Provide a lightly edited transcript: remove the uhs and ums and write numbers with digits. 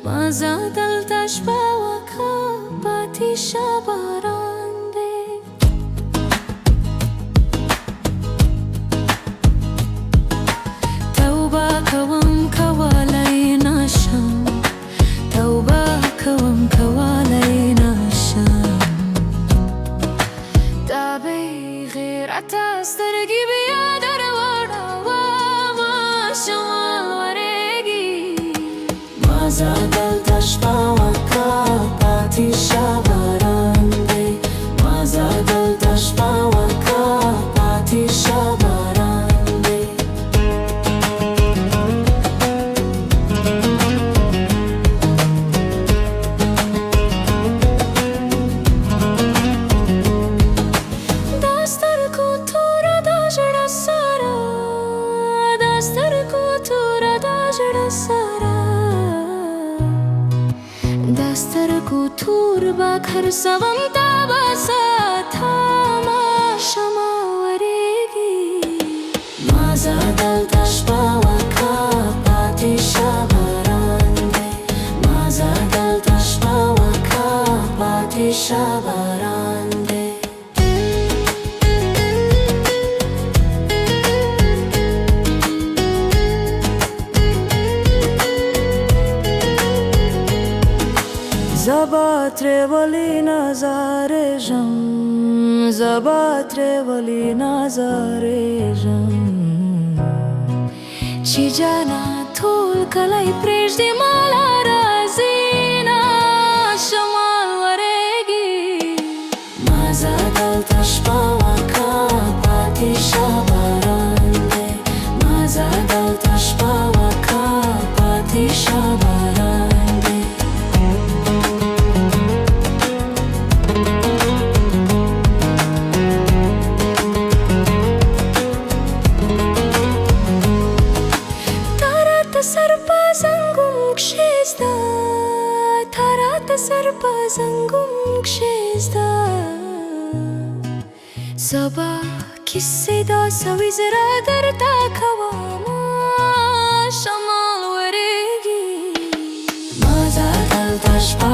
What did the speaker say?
ما زاد التشبه وكابتي شبراندي توبة كوم كوالينا شام توبة كوم كوالينا شام دابي غير أتسترقي بيادر ورا وما شمال ورقي ما زاد التشبه وكابتي شبراندي ما زاد التشبه وكابتي شبراندي دستر كوتورا داجر سارا دستر كوتورا داجر سارا دستر كوتور باكر سوم تابسا تاما شما ورقي ما زاد التشبه وكابتي شبراندي ما زاد التشبه وكابتي شبراندي Zabatrevali nazarejam Zabatrevali nazarejam Chijana thul kalai prejdi mala razina shamal waregi ma zad al-tashba wa kapati shabarande ma zad al-tashba wa kapati shabarande Sarpazangum kshizda Tarata sarpazangum kshizda Sabah kisseda savizra darta kawama Shamal waregi Ma zad al-tashba